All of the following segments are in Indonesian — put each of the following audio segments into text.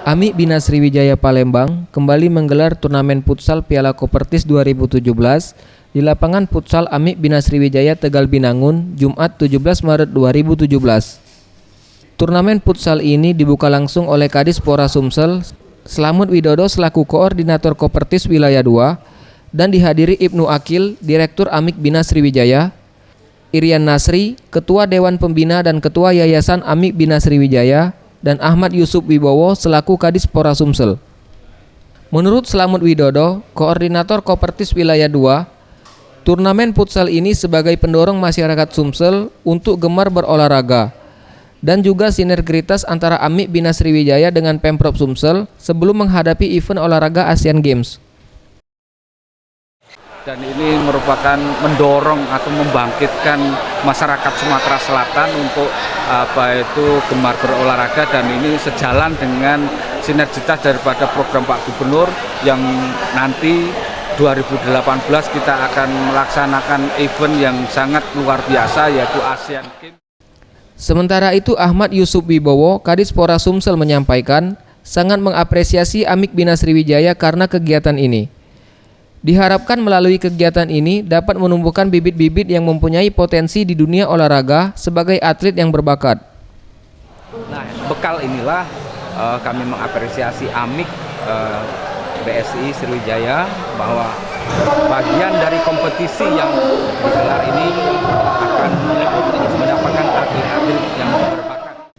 AMI Bina Sriwijaya Palembang kembali menggelar turnamen futsal Piala Kopertis 2017 di lapangan futsal AMI Bina Sriwijaya Tegal Binangun, Jumat 17 Maret 2017. Turnamen futsal ini dibuka langsung oleh Kadis Pora Sumsel, Slamet Widodo selaku Koordinator Kopertis Wilayah 2, dan dihadiri Ibnu Akil, Direktur AMI Bina Sriwijaya, Irian Nasri, Ketua Dewan Pembina dan Ketua Yayasan AMI Bina Sriwijaya, dan Ahmad Yusuf Wibowo selaku Kadis Pora Sumsel. Menurut Slamet Widodo, Koordinator Kopertis Wilayah 2, turnamen futsal ini sebagai pendorong masyarakat Sumsel untuk gemar berolahraga dan juga sinergitas antara AMI Bina Sriwijaya dengan Pemprov Sumsel sebelum menghadapi event olahraga Asian Games. Dan ini merupakan mendorong atau membangkitkan masyarakat Sumatera Selatan untuk gemar berolahraga, dan ini sejalan dengan sinergitas daripada program Pak Gubernur yang nanti 2018 kita akan melaksanakan event yang sangat luar biasa, yaitu Asian Games. Sementara itu Ahmad Yusuf Wibowo, Kadis Pora Sumsel menyampaikan sangat mengapresiasi AMI Bina Sriwijaya karena kegiatan ini. Diharapkan melalui kegiatan ini dapat menumbuhkan bibit-bibit yang mempunyai potensi di dunia olahraga sebagai atlet yang berbakat. Nah, bekal inilah kami mengapresiasi AMI BSI Sriwijaya bahwa bagian dari kompetisi yang digelar ini akan mendapatkan atlet-atlet yang berbakat.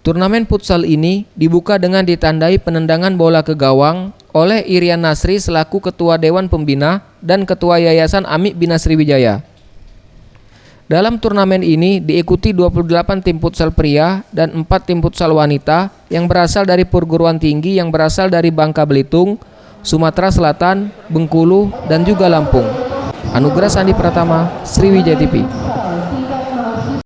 Turnamen futsal ini dibuka dengan ditandai penendangan bola ke gawang oleh Irian Nasri selaku Ketua Dewan Pembina dan Ketua Yayasan AMI Bina Sriwijaya. Dalam turnamen ini diikuti 28 tim futsal pria dan 4 tim futsal wanita yang berasal dari perguruan tinggi yang berasal dari Bangka Belitung, Sumatera Selatan, Bengkulu, dan juga Lampung. Anugerah Sandi Pratama, Sriwijaya TV.